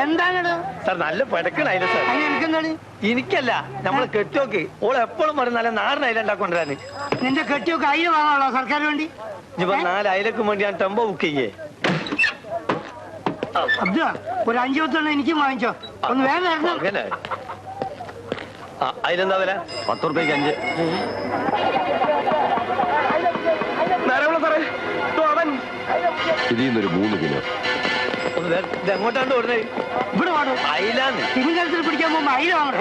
എന്താണ് സാർ? നല്ല പടക്കണായില്ല സാർ. എനിക്കെന്താണ്? എനിക്കല്ല, നമ്മളെ കെട്ടിയോക്ക് ഓളെ എപ്പോഴും പറയും നല്ല നാടൻ അയില ഉണ്ടാക്കൊണ്ടിരാന്. നിന്റെ കെട്ടിയൊക്കെ അയില വാങ്ങാനുള്ള സർക്കാർ വേണ്ടി? ഇനിയിപ്പോ 4 അയിലക്കും വേണ്ടി ഞാൻ ടെമ്പോ ബുക്ക് ചെയ്യേ. അബ്ദുള്ള, ഒരു 5-10 എനിക്ക് വാങ്ങിച്ചോ. ഒന്ന് വേഗം. അങ്ങനെ അതിലെന്താ വില? 10 രൂപയ്ക്ക് 5. ഇതിൽ നിന്നൊരു 3 കിലോ. എങ്ങോട്ടാണ്ട് ഓടുന്നേ? ഇവിടെ പാടും അയിലാന്ന്. തിരുങ്കലത്തിൽ പിടിക്കാൻ പോകുമ്പോ അയില വാങ്ങണം.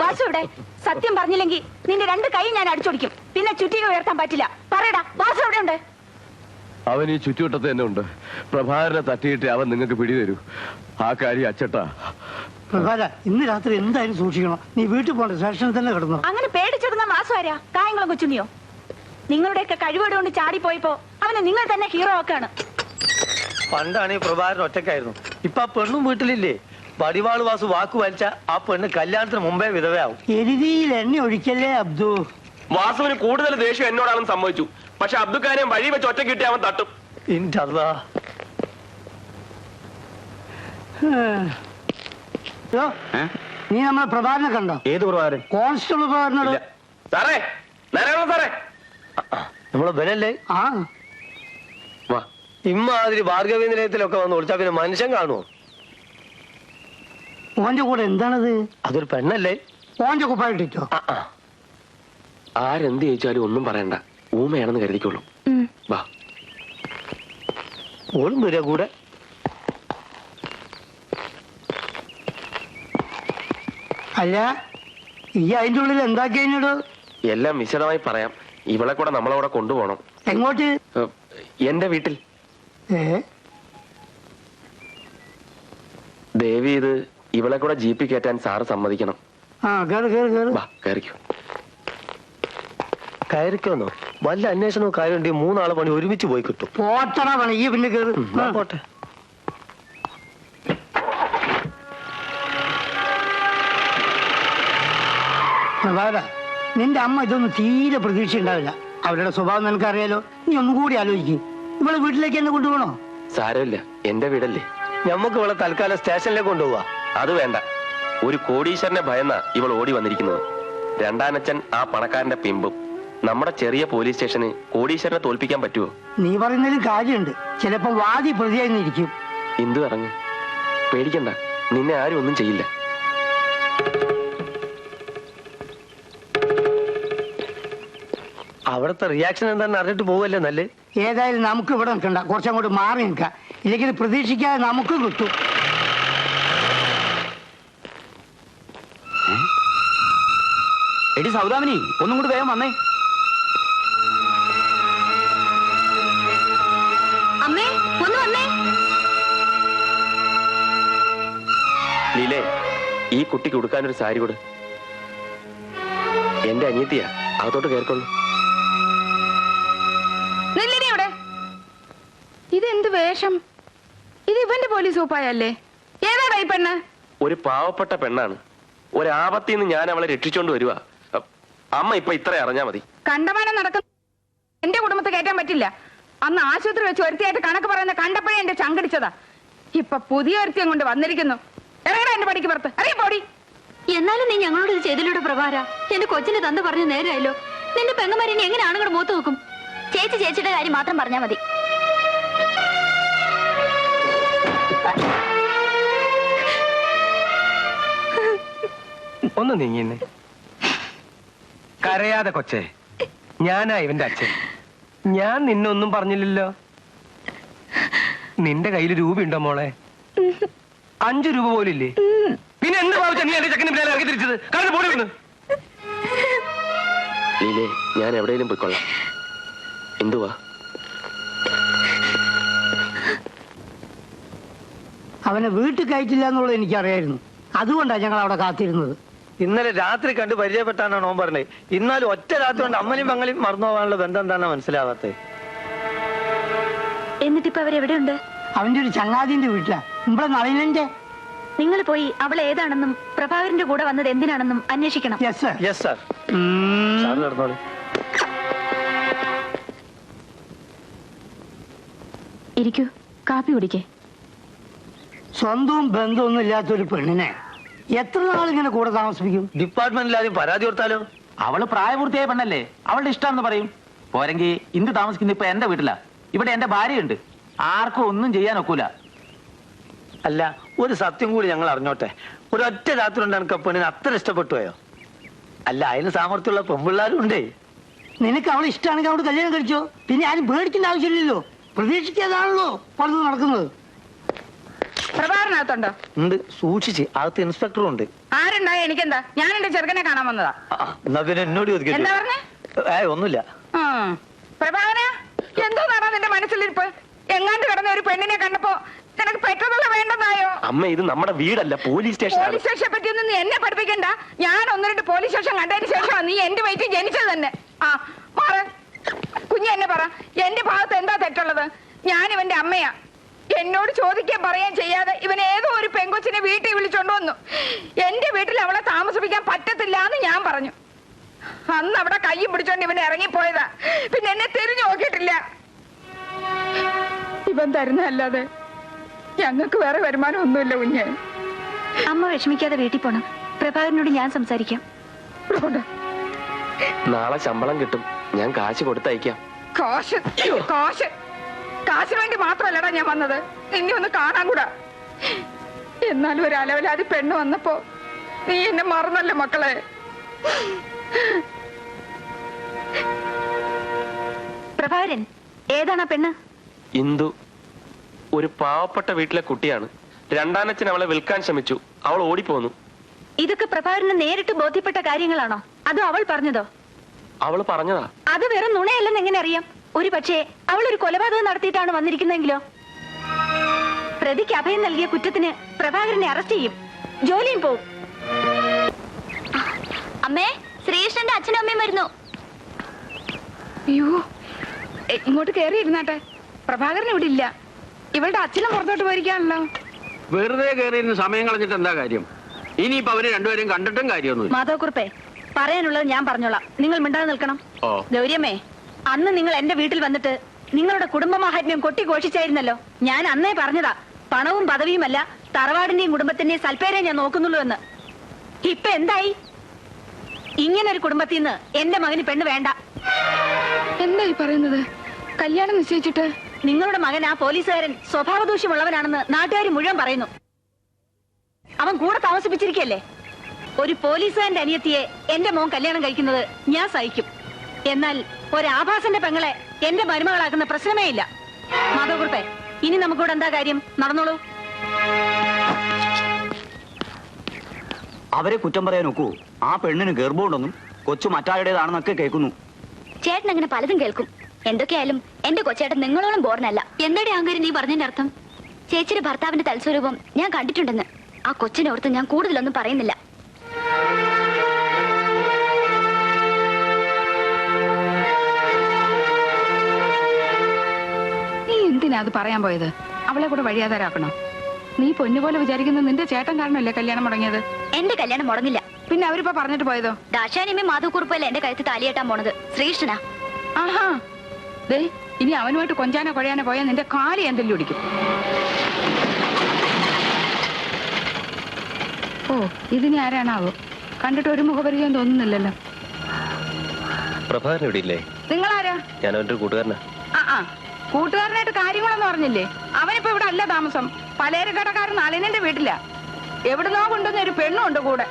വാസുവിടെ സത്യം പറഞ്ഞില്ലെങ്കിൽ നിന്റെ 2 കൈ ഞാൻ അടിച്ചോടിക്കും. പിന്നെ ചുറ്റിക ഉയർത്താൻ പറ്റില്ല. പറയടാ, വാസു എവിടെ ഉണ്ട്? അവൻ ഈ ചുറ്റുവട്ടത്ത് തന്നെ ഉണ്ട്. പ്രഭാകരനെ തട്ടിയിട്ട് അവൻ നിങ്ങൾക്ക് പിടിതരൂ. ആ കാര്യം അച്ചട്ടാ. പ്രഭാര, ഇന്ന് രാത്രി എന്തായാലും സൂക്ഷിക്കണം. നീ വീട്ടിൽ പോകണ്ട, സ്റ്റേഷനിൽ തന്നെ കിടന്നു. അങ്ങനെ പേടിച്ചെടുന്ന മാസം ആരാ? കായംകുളം കൊച്ചുണ്ണിയോ? നിങ്ങളുടെയൊക്കെ കഴിവേട് കൊണ്ട് ചാടിപ്പോയപ്പോ അവനെ നിങ്ങൾ തന്നെ ഹീറോ ആക്കാണ്. പണ്ടാണ് ഈ പ്രഭാകരൻ ഒറ്റക്കായിരുന്നു. ഇപ്പൊ ആ പെണ്ണും വീട്ടിലില്ലേ? വടിവാള് വാസു വാക്ക് വലിച്ച ആ പെണ്ണ് കല്യാണത്തിന് മുമ്പേ വിധവയാവും. എരുതിയിൽ എണ്ണ ഒഴിക്കല്ലേ അബ്ദു. വാസുവിന് കൂടുതൽ ദേഷ്യം എന്നോടാണെന്ന് സമ്മതിച്ചു. പക്ഷെ അബ്ദുക്കാരെ വഴി വെച്ച് ഒറ്റ കിട്ടി അവൻ തട്ടും. നീ നമ്മളെ പ്രഭാകരനെ കണ്ടോ? ഏത് പ്രഭാകരൻ? കോൺസ്റ്റബിൾ പ്രഭാകരനോട്. സാറേ, സാറേ, നമ്മളെ ബലല്ലേ? ആ, ഇമ്മാതിരി ഭാർഗവീ നിലയത്തിലൊക്കെ വന്ന് വിളിച്ചാ പിന്നെ മനുഷ്യൻ കാണുമോ? ഓന്റെ കൂടെ എന്താണത്? അതൊരു പെണ്ണല്ലേ? ഓന്റെ കുപ്പായിട്ടോ? ആരെന്ത് ചോദിച്ചാലും ഒന്നും പറയണ്ട. ഊമയാണെന്ന് കരുതിക്കോളൂ. വാ. ഓളും വരിക കൂടെ. അല്ല, ഈ അതിന്റെ ഉള്ളിൽ എന്താ കഴിഞ്ഞിടോ? എല്ലാം വിശദമായി പറയാം. ഇവളെ കൂടെ നമ്മളവിടെ കൊണ്ടുപോകണം. എങ്ങോട്ട്? എന്റെ വീട്ടിൽ. ദേവി, ഇത് ഇവളെ കൂടെ ജീപ്പിൽ കയറ്റാൻ സാറ് സമ്മതിക്കണം. കയറിക്കോന്നോ? വല്ല അന്വേഷണവും കാര്യമുണ്ടെങ്കിൽ 3 ആളെ പണി ഒരുമിച്ച് പോയി കിട്ടും. പോട്ടണ പണി. ഈ പിന്നെ കേറി പോട്ടെ. നിന്റെ അമ്മ ഇതൊന്നും തീരെ പ്രതീക്ഷ ഉണ്ടാവില്ല. അവരുടെ സ്വഭാവം നിനക്കറിയാലോ. നീ ഒന്നും കൂടി ആലോചിക്കും. ഇവളെ വീട്ടിലേക്ക് എന്നെ കൊണ്ടുപോകണോ? സാരമില്ല, എന്റെ വീടല്ലേ. ഞമ്മക്ക് ഇവളെ തൽക്കാലം സ്റ്റേഷനിലേക്ക് കൊണ്ടുപോവാ. അത് വേണ്ട. ഒരു കോടീശ്വരനെ ഭയന്ന ഇവൾ ഓടി വന്നിരിക്കുന്നത്. രണ്ടാനച്ചൻ ആ പണക്കാരന്റെ പിമ്പും. നമ്മുടെ ചെറിയ പോലീസ് സ്റ്റേഷന് കോടീശ്വരനെ തോൽപ്പിക്കാൻ പറ്റുമോ? നീ പറയുന്നതിൽ കാര്യമുണ്ട്. ചിലപ്പോ വാദി പ്രതിയായിരിക്കും. എന്തു പറഞ്ഞു? പേടിക്കണ്ട, നിന്നെ ആരും ഒന്നും ചെയ്യില്ല. അവിടുത്തെ റിയാക്ഷൻ എന്താണെന്ന് അറിഞ്ഞിട്ട് പോവല്ലേ നല്ല. ഏതായാലും നമുക്ക് ഇവിടെ നിൽക്കണ്ട, കുറച്ചങ്ങോട്ട് മാറി നിൽക്കാം. ഇല്ലെങ്കിൽ പ്രതീക്ഷിക്കാതെ നമുക്ക് കിട്ടും. എടി സൗദാമിനി, ഒന്നും കൂടി വേഗം വന്നേ. അമ്മേ, ഒന്ന് വന്നേ. ലീലേ, ഈ കുട്ടിക്ക് ഉടുക്കാനൊരു സാരി കൊടു. എന്റെ അനിയത്തിയാ, അകത്തോട്ട് കയറിക്കൊള്ളു. ഇതെന്ത് വേഷം? ഇത് ഇവന്റെ പോലീസ് ഊപ്പായല്ലേ? ഏതാ ഈ പെണ്ണ്? ഒരു പാവപ്പെട്ട പെണ്ണാണ്. ഒരാപത്തിൽ നിന്ന് ഞാൻ അവളെ രക്ഷിച്ചോണ്ട് വരുവാ. അമ്മ ഇപ്പൊ ഇത്ര അറിഞ്ഞാ മതി. കണ്ടമാനം നടക്കുന്ന എന്റെ കുടുംബത്തെ കയറ്റാൻ പറ്റില്ല. അന്ന് ആശുപത്രി വെച്ച് ഒരുത്തിയായിട്ട് കണക്ക് പറയുന്ന കണ്ടപ്പോഴേ എന്റെ ചങ്കടിച്ചതാ. ഇപ്പൊ പുതിയ ഒരുത്തിയും കൊണ്ട് വന്നിരിക്കുന്നു. ഇറങ്ങടാ എന്റെ പടിക്ക് പുറത്ത്, അറിയപ്പോടി. എന്നാലും നീ ഞങ്ങളോട് ഇത് ചെയ്തിലൂടെ പ്രഭാര. എന്റെ കൊച്ചിനെ തന്ത പറഞ്ഞു നേരായല്ലോ. നിന്റെ പെങ്ങന്മാരിനി എങ്ങനെ ആണുങ്ങളുടെ മൂത്ത് നോക്കും? ചേച്ചിയുടെ കാര്യം മാത്രം പറഞ്ഞാ മതി. ഒന്ന് നീങ്ങിന്നെ. കരയാതെ കൊച്ചേ, ഞാനാ ഇവന്റെ അച്ഛൻ. ഞാൻ നിന്നൊന്നും പറഞ്ഞില്ലല്ലോ. നിന്റെ കയ്യിൽ രൂപയുണ്ടോ മോളെ? 5 രൂപ പോലില്ലേ? പിന്നെ എന്ത് ഭാവിച്ച നീ എന്റെ ചെക്കന് പിന്നാലെ ഇറങ്ങി തിരിച്ചത്? കാരണം പോടി വന്ന് ലീലേ, ഞാൻ എവിടെയെങ്കിലും പോയിക്കൊള്ളാം. എന്തുവാ? അവനെ വീട്ടിൽ കയറ്റില്ല എന്നുള്ളത് എനിക്കറിയായിരുന്നു. അതുകൊണ്ടാണ് ഞങ്ങൾ അവിടെ കാത്തിരുന്നത്. ഇന്നലെ രാത്രി കണ്ട് പരിചയപ്പെട്ടാണ് ഓൻ പറഞ്ഞത്. ഇന്നാലും ഒറ്റ രാത്രി കൊണ്ട് അമ്മനും മങ്ങളും മറന്നു പോകാനുള്ള ബന്ധം എന്താണെന്ന് മനസ്സിലാവാത്തത്. എന്നിട്ടിപ്പോ അവരെവിടെയുണ്ട്? അവന്റെ ഒരു ചങ്ങാതിന്റെ വീട്ടിലാ, ഇവിടെ നളിനന്റെ. നിങ്ങൾ പോയി അവൾ ഏതാണെന്നും പ്രഭാകരന്റെ കൂടെ വന്നത് എന്തിനാണെന്നും അന്വേഷിക്കണം. Yes sir. Yes sir. Sir നടന്നോളൂ. ഇരിക്കൂ, കാപ്പി കുടിക്കേ. സ്വന്തവും ബന്ധമൊന്നും ഇല്ലാത്തൊരു പെണ്ണിനെ എത്ര നാളിങ്ങനെ കൂടെ താമസിപ്പിക്കും? ഡിപ്പാർട്ട്മെന്റിൽ ആദ്യം പരാതി കൊടുത്താലോ? അവള് പ്രായപൂർത്തിയായ പെണ്ണല്ലേ, അവളുടെ ഇഷ്ടമാണെന്ന് പറയും. പോരെങ്കിൽ ഇന്ന് താമസിക്കുന്ന ഇപ്പൊ എന്റെ വീട്ടിലാ. ഇവിടെ എന്റെ ഭാര്യയുണ്ട്. ആർക്കും ഒന്നും ചെയ്യാൻ ഒക്കൂല. അല്ല, ഒരു സത്യം കൂടി ഞങ്ങൾ അറിഞ്ഞോട്ടെ. ഒരൊറ്റ രാത്രി കൊണ്ട് എനിക്ക് പെണ്ണിന് അത്ര ഇഷ്ടപ്പെട്ടു പോയോ? അല്ല, അതിന് സാമർത്ഥ്യമുള്ള പെൺപിള്ളാരും ഉണ്ടേ. നിനക്ക് അവളെ ഇഷ്ടമാണെങ്കിൽ അവിടെ കല്യാണം കഴിച്ചോ. പിന്നെ ആരും പേടിക്കേണ്ട ആവശ്യമില്ലല്ലോ. പ്രതീക്ഷിക്കാതാണല്ലോ പലതും നടക്കുന്നത്. പ്രഭാകരനകത്തുണ്ടോ? ഉണ്ട്, സൂക്ഷിച്ച്. അകത്ത് ഇൻസ്പെക്ടറും ഉണ്ട്. ആരുണ്ടായ എനിക്കെന്താ? ഞാൻ എന്റെ ചെറുക്കനെ കാണാൻ വന്നതാ. എന്നാ പിന്നെ എന്നോട് എന്താ പറഞ്ഞേ? ഒന്നുമില്ല. പ്രഭാകര, എന്തോ നടന്ന നിന്റെ മനസ്സിലിരിപ്പ്? എങ്ങാണ്ട് കിടന്ന ഒരു പെണ്ണിനെ കണ്ടപ്പോ നിനക്ക് പെട്ടെന്നുള്ള വേണ്ടെന്നായോ? അമ്മ, ഇത് നമ്മുടെ വീടല്ല, പോലീസ് സ്റ്റേഷൻ. പോലീസ് സ്റ്റേഷനെ പറ്റിയൊന്നും നീ എന്നെ പഠിപ്പിക്കണ്ട. ഞാൻ 1-2 പോലീസ് സ്റ്റേഷൻ കണ്ടതിന് ശേഷമാണ് നീ എന്റെ വയറ്റിൽ ജനിച്ചത് തന്നെ. ആ മാറ് കുഞ്ഞ്, എന്നെ പറ, എന്റെ ഭാഗത്ത് എന്താ തെറ്റുള്ളത്? ഞാൻ ഇവന്റെ അമ്മയാ. എന്നോട് ചോദിക്കാൻ പറയാൻ ചെയ്യാതെ ഇവൻ ഏതോ ഒരു പെങ്കൊച്ചിനെ വീട്ടിൽ വിളിച്ചോണ്ട് വന്നു. എന്റെ വീട്ടിൽ അവളെ താമസിപ്പിക്കാൻ പറ്റത്തില്ല എന്ന് ഞാൻ പറഞ്ഞു. അന്ന് അവിടെ കയ്യും പിടിച്ചോണ്ട് ഇവൻ ഇറങ്ങിപ്പോയതാ. പിന്നെ എന്നെ തിരിഞ്ഞു നോക്കിയിട്ടില്ല. ഇവൻ തരുന്നല്ലാതെ ഞങ്ങൾക്ക് വേറെ വരുമാനം ഒന്നുമില്ല കുഞ്ഞ്. അമ്മ വിഷമിക്കാതെ വീട്ടിൽ പോണം. പ്രഭാകരനോട് ഞാൻ സംസാരിക്കാം. നാളെ ശമ്പളം കിട്ടും, ഞാൻ കാശ് കൊടുത്തയക്കാം. കാശ് കാശ് കാശിന് വേണ്ടി മാത്രമല്ലടാ ഞാൻ വന്നത്, നിന്നെ ഒന്ന് കാണാൻ കൂടാ. എന്നാലും ഒരു അലവലാതി പെണ്ണ് വന്നപ്പോ നീ എന്നെ മറന്നല്ലേ മക്കളെ. പ്രഭാകരൻ, ഏതാണ് ആ പെണ്ണ്? ഇന്ദു ഒരു പാവപ്പെട്ട വീട്ടിലെ കുട്ടിയാണ്. രണ്ടാനച്ഛൻ അവളെ വിൽക്കാൻ ശ്രമിച്ചു, അവൾ ഓടിപ്പോന്നു. ഇതൊക്കെ പ്രഭാകരന് നേരിട്ട് ബോധ്യപ്പെട്ട കാര്യങ്ങളാണോ, അതോ അവൾ പറഞ്ഞതോ? അവള് പറഞ്ഞതാ. അത് വെറും നുണയല്ലെന്ന് എങ്ങനെ അറിയാം? ഒരു പക്ഷേ അവൾ ഒരു കൊലപാതകം നടത്തിയിട്ടാണ് വന്നിരിക്കുന്നതെങ്കിലോ? പ്രതിക്ക് അഭയം നൽകിയ കുറ്റത്തിന് പ്രഭാകരനെ അറസ്റ്റ് ചെയ്യും, ജോലിയും പോവും. അമ്മേ, ശ്രീകൃഷ്ണന്റെ അച്ഛനും അമ്മയും വരുന്നു. അയ്യോ, ഇങ്ങോട്ട് കേറിയിരുന്നാട്ടെ. പ്രഭാകരൻ ഇവിടെ ഇല്ല. ഇവളുടെ അച്ഛനും പുറത്തോട്ട് പോയിരിക്കാണല്ലോ. വെറുതെ കയറിയിരുന്ന് സമയം കളഞ്ഞിട്ട് എന്താ കാര്യം? ഇനിയിപ്പോ അവര് രണ്ടുപേരും കണ്ടിട്ടും കാര്യമൊന്നുമില്ല. മാധവക്കുറുപ്പേ, പറയാനുള്ളത് ഞാൻ പറഞ്ഞോളാം, നിങ്ങൾ മിണ്ടാതെ നിൽക്കണം. ഓ. ഗൗരിയമ്മേ, അന്ന് നിങ്ങൾ എന്റെ വീട്ടിൽ വന്നിട്ട് നിങ്ങളുടെ കുടുംബമാഹാത്മ്യം കൊട്ടിഘോഷിച്ചായിരുന്നല്ലോ. ഞാൻ അന്നേ പറഞ്ഞതാ, പണവും പദവിയുമല്ല തറവാടിന്റെയും കുടുംബത്തിന്റെയും സൽപ്പേരെ ഞാൻ നോക്കുന്നുള്ളൂ എന്ന്. ഇപ്പൊ എന്തായി? ഇങ്ങനൊരു കുടുംബത്തിൽ നിന്ന് എന്റെ മകന് പെണ്ണ് വേണ്ട. എന്തായി പറയുന്നത്? കല്യാണം നിശ്ചയിച്ചിട്ട് നിങ്ങളുടെ മകൻ ആ പോലീസുകാരൻ സ്വഭാവദൂഷ്യമുള്ളവനാണെന്ന് നാട്ടുകാർ മുഴുവൻ പറയുന്നു. അവൻ കൂടെ താമസിപ്പിച്ചിരിക്കല്ലേ. ഒരു പോലീസുകാരന്റെ അനിയത്തിയെ എന്റെ മോൻ കല്യാണം കഴിക്കുന്നത് ഞാൻ സഹിക്കും. എന്നാൽ ഒരാഭാസന്റെ പെങ്ങളെ എന്റെ മരുമകളാക്കുന്ന പ്രശ്നമേ ഇല്ല. മാധവകുറുപ്പേ, ഇനി നമുക്കിവിടെ എന്താ കാര്യം? നടന്നോളൂ. അവരെ കുറ്റം പറയാൻ ഒക്കൂ? ആ പെണ്ണിന് ഗർഭമുണ്ടെന്നും കൊച്ചു മറ്റാരുടേതാണെന്നൊക്കെ കേൾക്കുന്നു. ചേട്ടൻ അങ്ങനെ പലതും കേൾക്കും. എന്തൊക്കെയായാലും എന്റെ കൊച്ചേട്ടൻ നിങ്ങളോളം ബോർണല്ല. എന്താടി ആങ്കാരി നീ പറഞ്ഞതിന്റെ അർത്ഥം? ചേച്ചിയുടെ ഭർത്താവിന്റെ തൽസ്വരൂപം ഞാൻ കണ്ടിട്ടുണ്ടെന്ന്. ആ കൊച്ചിനോർത്ത് ഞാൻ കൂടുതലൊന്നും പറയുന്നില്ല. നീ എന്തിനാ അത് പറയാൻ പോയത്? അവളെ കൂടെ വഴിയാതാരാക്കണോ? നീ പൊന്നുപോലെ വിചാരിക്കുന്ന നിന്റെ ചേട്ടൻ കാരണമല്ലേ കല്യാണം മുടങ്ങിയത്? എന്റെ കല്യാണം മുടങ്ങില്ല. പിന്നെ അവരിപ്പോ പറഞ്ഞിട്ട് പോയതോ? ദാശാനിയമ്മ മാധവക്കുറുപ്പല്ലേ എന്റെ കഴുത്ത് താലിയേട്ടാൻ പോണത്. ശ്രീകൃഷ്ണനാ. ആഹാ, ദേ ഇനി അവനുമായിട്ട് കൊഞ്ചാനോ കൊഴയാനോ പോയാൽ നിന്റെ കാലി എന്തെങ്കിലും ഒടിക്കും. ഓ, ഇതിനി ആരാണാവോ? കണ്ടിട്ട് ഒരു മുഖപരിചയം തോന്നുന്നില്ലല്ലോ. പ്രഭാകരൻ ഇവിടെ ഇല്ലേ? നിങ്ങളാരാ? ഞാൻ അവന്റെ ഒരു കൂട്ടുകാരനാ. ആ, കൂട്ടുകാരനായിട്ട് കാര്യങ്ങളൊന്നും പറഞ്ഞില്ലേ? അവനിപ്പോ ഇവിടെ അല്ല താമസം. പലചരക്കടക്കാരൻ നളിനന്റെ വീട്ടില. എവിടുന്നോ കൊണ്ടുവന്ന ഒരു പെണ്ണും ഉണ്ട് കൂടെ.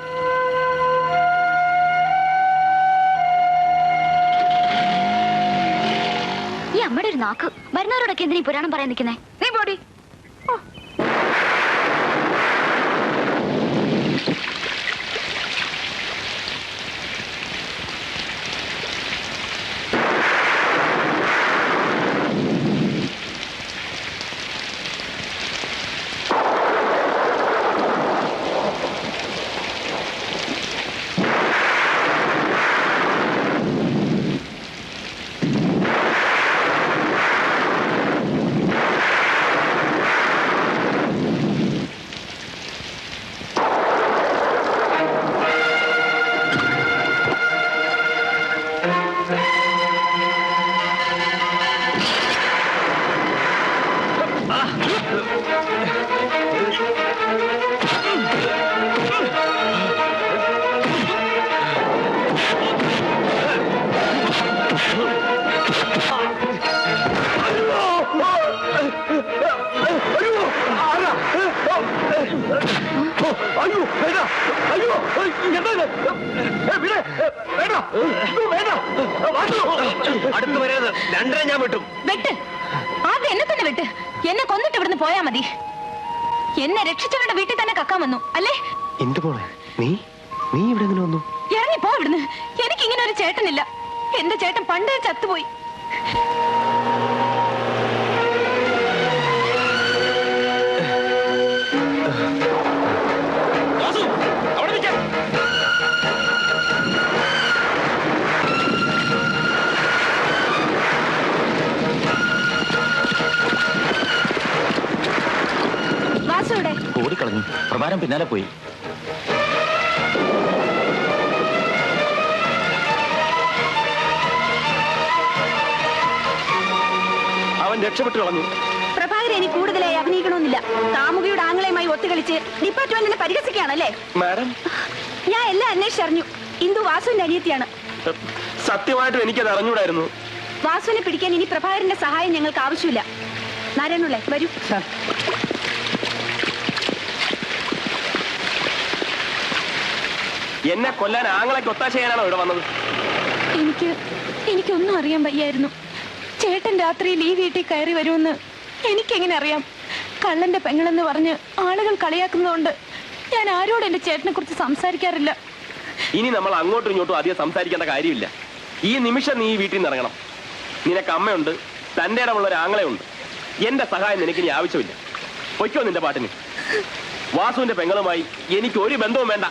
ഈ അമ്മയുടെ ഒരു നാക്ക്. വരുന്നവരോടൊക്കെ എന്തിനാ പുരാണം പറയാൻ നിൽക്കുന്നേ? നീ പോടി. വേണ്ട. അയ്യോ, എന്താ ഇത്? വിട്. വേണ്ട. വേണ്ട. വാസു. അടുത്ത് വരരുത്. രണ്ടര ഞാൻ വിട്ടും. വെട്ട്, ആദ്യം എന്നെ തന്നെ വെട്ട്. എന്നെ കൊന്നിട്ട് ഇവിടുന്ന് പോയാ മതി. എന്നെ രക്ഷിച്ചവരുടെ വീട്ടിൽ തന്നെ കക്കാൻ വന്നു അല്ലേ? എന്ത് മോളെ, നീ ഇവിടെ എങ്ങനെ വന്നു? ഇറങ്ങി പോ ഇവിടുന്ന്. എനിക്ക് ഇങ്ങനെ ഒരു ചേട്ടനില്ല. എന്റെ ചേട്ടൻ പണ്ടേ ചത്തുപോയി. വാസുവിടെ ഓടിക്കളഞ്ഞു. പ്രഭാരം പിന്നാലെ പോയി. അവൻ രക്ഷപ്പെട്ടു കളഞ്ഞു. പ്രഭാകരൻ ഇനി കൂടുതലായി അഭിനയിക്കണമെന്നില്ല. കാമുകിയുടെ ആംഗളയുമായി ഒത്തുകളിച്ച് ഡിപ്പാർട്ട്മെന്റിനെ പരിഹസിക്കുകയാണല്ലേ? മാഡം, ഞാൻ എല്ലാം അന്വേഷിച്ചറിഞ്ഞു. ഇന്ദു വാസുവിന്റെ അനിയത്തിയാണ്. സത്യമായിട്ടും എനിക്കത് അറിഞ്ഞൂടായിരുന്നു. വാസുവിനെ പിടിക്കാൻ ഇനി പ്രഭാകരന്റെ സഹായം ഞങ്ങൾക്ക് ആവശ്യമില്ല. നാരായണുള്ളേ, വരൂ. എന്നെ കൊല്ലാൻ ആങ്ങളൊക്കെ ഒത്താശ ചെയ്യാനാണോ ഇവിടെ വന്നത്? എനിക്കൊന്നും അറിയാൻ വയ്യായിരുന്നു. ചേട്ടൻ രാത്രിയിൽ ഈ വീട്ടിൽ കയറി വരുമെന്ന് എനിക്കെങ്ങനെ അറിയാം? കള്ളന്റെ പെങ്ങളെന്ന് പറഞ്ഞ് ആളുകൾ കളിയാക്കുന്നതുകൊണ്ട് ഞാൻ ആരോട് എന്റെ ചേട്ടനെ കുറിച്ച് സംസാരിക്കാറില്ല. ഇനി നമ്മൾ അങ്ങോട്ടും ഇങ്ങോട്ടും അധികം സംസാരിക്കേണ്ട കാര്യമില്ല. ഈ നിമിഷം നീ ഈ വീട്ടിൽ നിന്ന് ഇറങ്ങണം. നിനക്ക് അമ്മയുണ്ട്, തന്റെ ഇടമുള്ള ഒരു ആങ്ങളയുണ്ട്. എന്റെ സഹായം നിനക്ക് ഇനി ആവശ്യമില്ല. പൊയ്ക്കോ നിന്റെ പാട്ടിന്. വാസുവിന്റെ പെങ്ങളുമായി എനിക്ക് ഒരു ബന്ധവും വേണ്ട.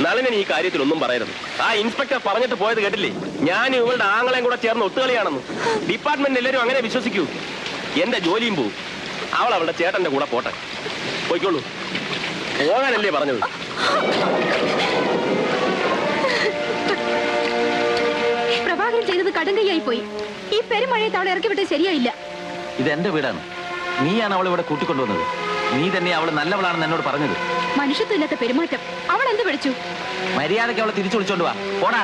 നളിനൻ ഈ കാര്യത്തിൽ ഒന്നും പറയരുത്. ആ ഇൻസ്പെക്ടർ പറഞ്ഞിട്ട് പോയത് കേട്ടില്ലേ? ഞാൻ ഇവളുടെ ആങ്ങളെയും കൂടെ ചേർന്ന് ഒത്തുകളിയാണെന്ന്. ഡിപ്പാർട്ട്മെന്റ് എല്ലാവരും അങ്ങനെ വിശ്വസിക്കൂ. എന്റെ ജോലിയും പോവും. അവൾ അവളുടെ ചേട്ടന്റെ കൂടെ പോട്ടെ. പോയിക്കോളൂ. പോകാനല്ലേ പറഞ്ഞത്? പ്രഭാകരൻ ചെയ്തത് കടുങ്കയായി പോയി. ഈ പെരുമഴയത്ത് അവളെ ഇറക്കി വിട്ടത് ശരിയായില്ല. ഇത് എന്റെ വീടാണ്. നീയാണ് അവൾ ഇവിടെ കൂട്ടിക്കൊണ്ടുവന്നത്. നീ തന്നെ അവള് നല്ലവളാണെന്ന് എന്നോട് പറഞ്ഞത്. മനുഷ്യത്വമില്ലാത്ത പെരുമാറ്റം. അവൾ എന്ത് വിളിച്ചു? മര്യാദയ്ക്ക് അവളെ തിരിച്ചു വിളിച്ചോണ്ട് വാ. പോടാ.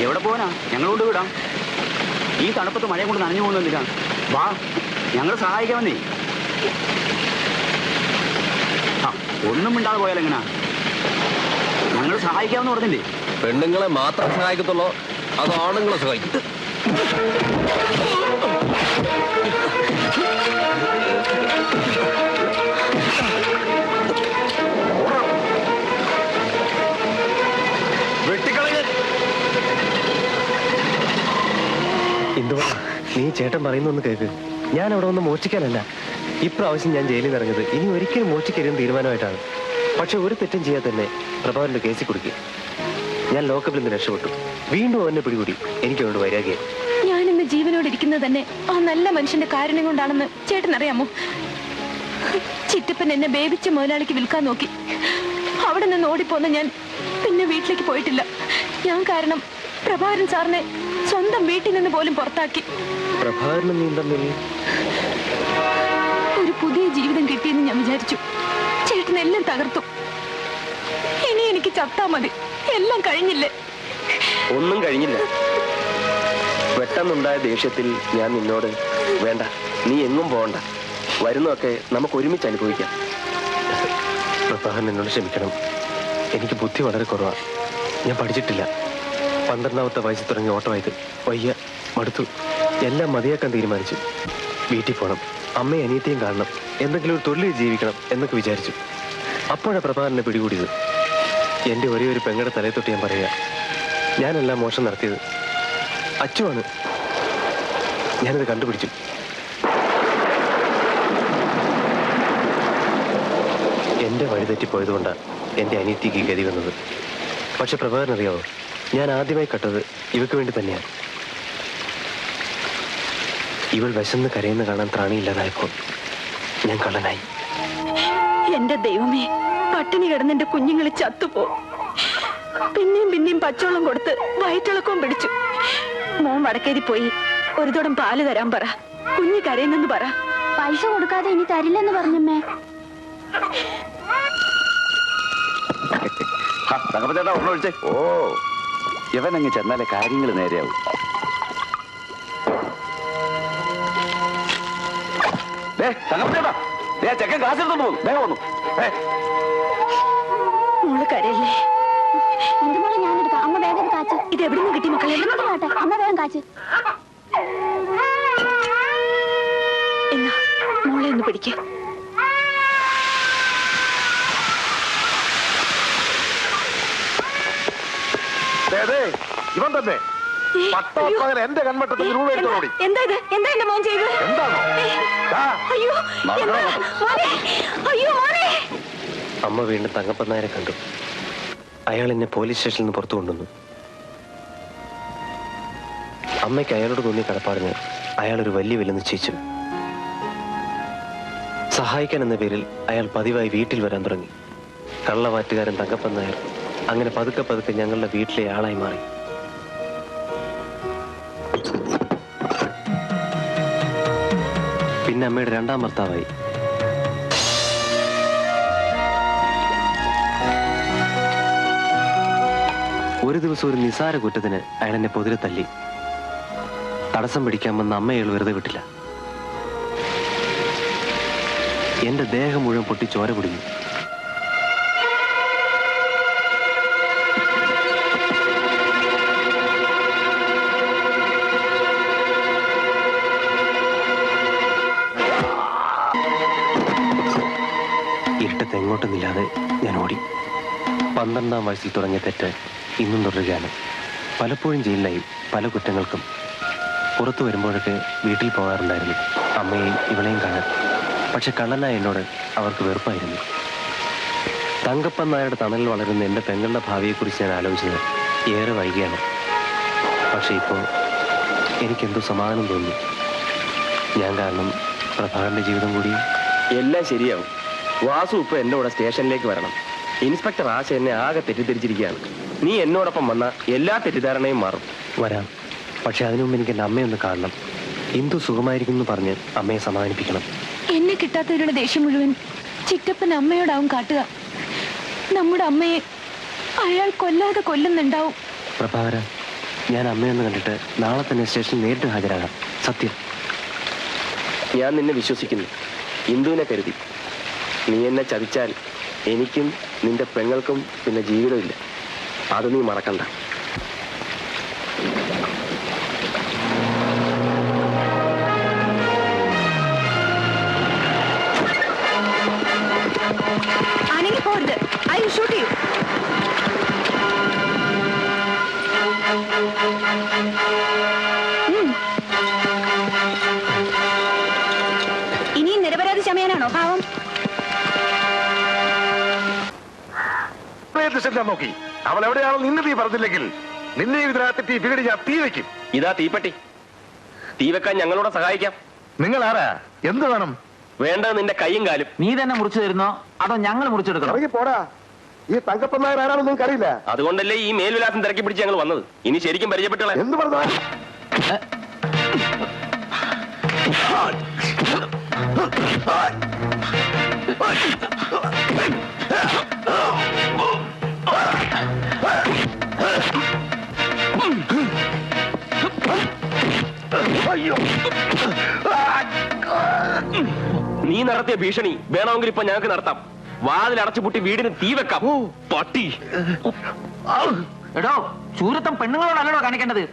എവിടെ പോകാനാ? ഞങ്ങളോട് വിടാം. ഈ തണുപ്പത്ത് മഴ കൊണ്ട് നനഞ്ഞു പോകുന്നില്ല. വാ, ഞങ്ങൾ സഹായിക്കാമെന്നേ. ഒന്നും മിണ്ടാതെ പോയാലെങ്ങനാ? ഞങ്ങൾ സഹായിക്കാമെന്ന് പറഞ്ഞില്ലേ? പെണ്ണുങ്ങളെ മാത്രം സഹായിക്കത്തുള്ളൂ, അത് ആണുങ്ങളെ സഹായിക്കും. എന്തുവാ നീ ചേട്ടൻ പറയുന്നൊന്ന് കേക്ക്. ഞാൻ അവിടെ ഒന്ന് മോഷ്ടിക്കാനല്ല. ഇപ്രാവശ്യം ഞാൻ ജയിലിൽ നിന്ന് ഇറങ്ങിയത് ഇനി ഒരിക്കലും മോഷ്ടിക്കരുതെന്ന് തീരുമാനമായിട്ടാണ്. പക്ഷെ ഒരു തെറ്റും ചെയ്യാതെ തന്നെ പ്രഭാകരന്റെ കേസിൽ കുടുക്കി. ഞാൻ ലോക്കപ്പിൽ നിന്ന് രക്ഷപ്പെട്ടു. വീണ്ടും അവനെ പിടികൂടി. എനിക്ക് അതുകൊണ്ട് വൈരാഗ്യം. ഞാൻ ഇന്ന് ജീവനോട് ഇരിക്കുന്നത് തന്നെ ആ നല്ല മനുഷ്യന്റെ കാരണം കൊണ്ടാണെന്ന് ചേട്ടൻ അറിയാമോ? ചിറ്റപ്പൻ എന്നെ ബേബിച്ച മുതലാളിക്ക് വിൽക്കാൻ നോക്കി. അവിടെ നിന്ന് ഓടിപ്പോന്ന ഞാൻ പിന്നെ വീട്ടിലേക്ക് പോയിട്ടില്ല. ഞാൻ കാരണം പ്രഭാകരൻ സാറിനെ സ്വന്തം വീട്ടിൽ നിന്ന് പോലും പുറത്താക്കി. പ്രഭാകരനും നീ തമ്മിൽ ഒരു പുതിയ ജീവിതം കിട്ടിയെന്ന് ഞാൻ വിചാരിച്ചു. ചേട്ടൻ എല്ലാം തകർത്തു. ഇനി എനിക്ക് ചത്താ മതി. എല്ലാം കഴിഞ്ഞില്ലേ? ഒന്നും കഴിഞ്ഞില്ല. പെട്ടെന്നുണ്ടായ ദേഷ്യത്തിൽ ഞാൻ നിന്നോട് വേണ്ട, നീ എങ്ങും പോകണ്ട, വരുന്നതൊക്കെ നമുക്ക് ഒരുമിച്ച് അനുഭവിക്കാം. പ്രഭാകരൻ എന്നോട് ക്ഷമിക്കണം. എനിക്ക് ബുദ്ധി വളരെ കുറവാണ്. ഞാൻ പഠിച്ചിട്ടില്ല. 12ാമത്തെ വയസ്സിൽ തുടങ്ങി ഓട്ടമായത്. വയ്യ, മടുത്തു. എല്ലാം മതിയാക്കാൻ തീരുമാനിച്ചു. വീട്ടിൽ പോകണം, അമ്മയും അനിയത്തെയും കാണണം, എന്തെങ്കിലും ഒരു തൊഴിൽ ജീവിക്കണം എന്നൊക്കെ വിചാരിച്ചു. അപ്പോഴാണ് പ്രഭാകരനെ പിടികൂടിയത്. എൻ്റെ ഒരേ ഒരു പെങ്ങളുടെ തലയെ തൊട്ട് ഞാൻ പറയുക, ഞാനെല്ലാം മോശം നടത്തിയത്. അച്ചുവാണ്. ഞാനത് കണ്ടുപിടിച്ചു. എൻ്റെ വഴിതെറ്റിപ്പോയതുകൊണ്ടാണ് എൻ്റെ അനിയത്തിക്ക് ഗതി വന്നത്. പക്ഷെ പ്രഭാകരൻ അറിയാവോ, ഞാൻ ആദ്യമായി കട്ടത് ഇവക്ക് വേണ്ടി തന്നെയാണ്. ഇവൾ വിശന്ന് കരയുന്ന കാണാൻ ത്രാണിയില്ലാതായപ്പോൾ ഞാൻ കള്ളനായി. എന്റെ ദൈവമേ, പട്ടിണി കിടന്നെന്റെ കുഞ്ഞുങ്ങളെ ചത്തുപോ. പിന്നെയും പിന്നെയും പച്ചവെള്ളം കൊടുത്ത് വയറ്റിളക്കവും പിടിച്ചു. മോൻ വടക്കേരി പോയി ഒരു തുടം പാല് തരാൻ പറ. കുഞ്ഞ് കരയുന്നെന്ന് പറ. പൈസ കൊടുക്കാതെ ഇനി തരില്ലെന്ന് പറഞ്ഞമ്മേ. തങ്കപ്പച്ചേട്ടാ ഒന്നൊഴിച്ചേ. ഓ, ഇവനങ്ങ് ചെന്നാലേ കാര്യങ്ങൾ നേരെയാവും. ചെക്കൻ ക്ലാസ് എടുത്തോണ്ട് പോകും. വേഗം വന്നു. മോള് കരയല്ലേ? എന്റെ മോളെ ഞാൻ എടുക്കാം. അമ്മ വേഗം ഇത് കാച്ച്. ഇത് എവിടെ നിന്ന് കിട്ടി മക്കളെ? ആട്ടെ, അമ്മ വേഗം കാച്ച്. എന്നാ മോളെ ഒന്ന് പിടിക്ക. ഇവൻ തന്നെ പട്ടാപ്പകൽ എന്റെ കൺവട്ടത്തിൽ രൂപ എടുത്തോടി. എന്താ ഇത്? എന്താ എന്റെ മോൻ ചെയ്തത്? എന്താണോ? അയ്യോ മോനെ, അയ്യോ മോനെ. അമ്മ വീണ്ടും തങ്കപ്പൻ നായരെ കണ്ടു. അയാൾ എന്നെ പോലീസ് സ്റ്റേഷനിൽ നിന്ന് പുറത്തു കൊണ്ടുവന്നു. അമ്മയ്ക്ക് അയാളോട് തോന്നിയ കടപ്പാടിന് അയാൾ ഒരു വലിയ വില നിശ്ചയിച്ചു. സഹായിക്കാൻ എന്ന പേരിൽ അയാൾ പതിവായി വീട്ടിൽ വരാൻ തുടങ്ങി. കള്ളവാറ്റുകാരൻ തങ്കപ്പൻ നായർ അങ്ങനെ പതുക്കെ പതുക്കെ ഞങ്ങളുടെ വീട്ടിലെ ആളായി മാറി. പിന്നെ അമ്മയുടെ രണ്ടാം ഭർത്താവായി. ഒരു ദിവസം ഒരു നിസാര കുറ്റത്തിന് അയാൾ എന്നെ പൊതിരെ തല്ലി. തടസ്സം പിടിക്കാൻ വന്ന അമ്മയയാൾ വെറുതെ വിട്ടില്ല. എന്റെ ദേഹം മുഴുവൻ പൊട്ടി ചോര കുടിഞ്ഞു. ഇരുട്ടത്ത് എങ്ങോട്ടൊന്നില്ലാതെ ഞാൻ ഓടി. 12ാം വയസ്സിൽ തുടങ്ങിയ തെറ്റ് ഇന്നും തുടരുകയാണ്. പലപ്പോഴും ജയിലിലായി പല കുറ്റങ്ങൾക്കും. പുറത്തു വരുമ്പോഴൊക്കെ വീട്ടിൽ പോകാറുണ്ടായിരുന്നു അമ്മയെയും ഇവളെയും കാണാൻ. പക്ഷെ കള്ളനായ എന്നോട് അവർക്ക് വെറുപ്പായിരുന്നു. തങ്കപ്പൻ നായരുടെ തണലിൽ വളരുന്ന എൻ്റെ പെങ്ങളുടെ ഭാവിയെക്കുറിച്ച് ഞാൻ ആലോചിച്ചത് ഏറെ വൈകിയാണ്. പക്ഷെ ഇപ്പോൾ എനിക്കെന്തോ സമാധാനം തോന്നി. ഞാൻ കാരണം പ്രഭാകരന്റെ ജീവിതം കൂടി. എല്ലാം ശരിയാവും. വാസു ഇപ്പൊ എന്റെ കൂടെ സ്റ്റേഷനിലേക്ക് വരണം. ഇൻസ്പെക്ടർ ആശ എന്നെ ആകെ തെറ്റിദ്ധരിച്ചിരിക്കുകയാണ്. നീ എന്നോടൊപ്പം വന്ന എല്ലാ തെറ്റിദ്ധാരണയും മാറും. വരാം. പക്ഷെ അതിനു മുമ്പ് എനിക്ക് എൻ്റെ അമ്മയൊന്ന് കാണണം. ഇന്ദു സുഖമായിരിക്കും എന്ന് പറഞ്ഞ് അമ്മയെ സമാധാനിപ്പിക്കണം. എന്നെ കിട്ടാത്തവരുടെ ദേഷ്യം മുഴുവൻ ചിറ്റപ്പൻ അമ്മയോടാവും കാട്ടുക. നമ്മുടെ അമ്മയെ അയാൾ കൊല്ലാതെ കൊല്ലുന്നുണ്ടാവും. പ്രഭാകര, ഞാൻ അമ്മയൊന്ന് കണ്ടിട്ട് നാളെ തന്നെ സ്റ്റേഷനിൽ നേരിട്ട് ഹാജരാകാം. സത്യം. ഞാൻ നിന്നെ വിശ്വസിക്കുന്നു. ഇന്ദുവിനെ കരുതി. നീ എന്നെ ചതിച്ചാൽ എനിക്കും നിന്റെ പെങ്ങൾക്കും പിന്നെ ജീവിതമില്ല. അത് നീ മറക്കണ്ട. അനങ്ങി പോരുത്. I will shoot U. ഇനിയും നിരപരാധി ചമയാനാണോ പാവം? നോക്കി അവൾ എവിടെയാണോ നിന്ന് തീ പറഞ്ഞില്ലെങ്കിൽ നിന്നെ ഇതിനകത്ത് വീട് ഞാൻ തീ വെക്കും. ഇതാ തീപ്പെട്ടി. തീ വെക്കാൻ ഞങ്ങളോട് സഹായിക്കാം. നിങ്ങൾ ആരാ? എന്ത് വേണം? വേണ്ടത് നിന്റെ കൈയും കാലും. നീ തന്നെ മുറിച്ചു തരുന്നോ അതോ ഞങ്ങൾ മുറിച്ചെടുക്കണോ? ഇറങ്ങി പോടാ. ഈ തങ്കപ്പൻ നായർ ആരാണെന്ന് നിങ്ങൾക്ക് അറിയില്ല. അതുകൊണ്ടല്ലേ ഈ മേൽവിലാസം തിരക്കി പിടിച്ച് ഞങ്ങൾ വന്നത്. ഇനി ശരിക്കും പരിചയപ്പെട്ടോളെ. എന്ത് പറഞ്ഞ നീ നടത്തിയ ഭീഷണി വേണമെങ്കിൽ ഇപ്പൊ ഞങ്ങൾക്ക് നടത്താം. വാതിൽ അടച്ചുപൂട്ടി വീടിന് തീ വെക്കാം. പട്ടി. എടോ, ചൂരത്തം പെണ്ണുങ്ങളോടല്ലോ കാണിക്കേണ്ടത്.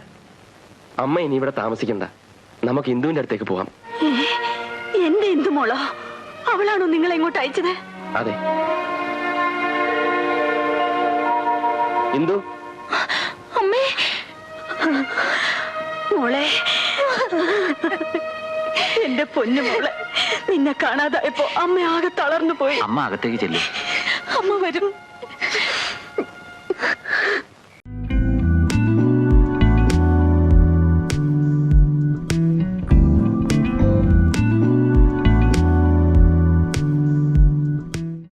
അമ്മ ഇനി ഇവിടെ താമസിക്കണ്ട. നമുക്ക് ഇന്ദുവിന്റെ അടുത്തേക്ക് പോകാം. എന്റെ ഇന്ദു മോളോ? അവളാണോ നിങ്ങളെ ഇങ്ങോട്ട് അയച്ചത്? അതെ. ഇന്ദു. അമ്മേ, മോളെ, എന്റെ പൊന്നു മോളെ, നിന്നെ കാണാതായപ്പോ അമ്മ ആകെ തളർന്നു പോയി. അമ്മ അകത്തേക്ക് ചെല്ലും. അമ്മ വരും.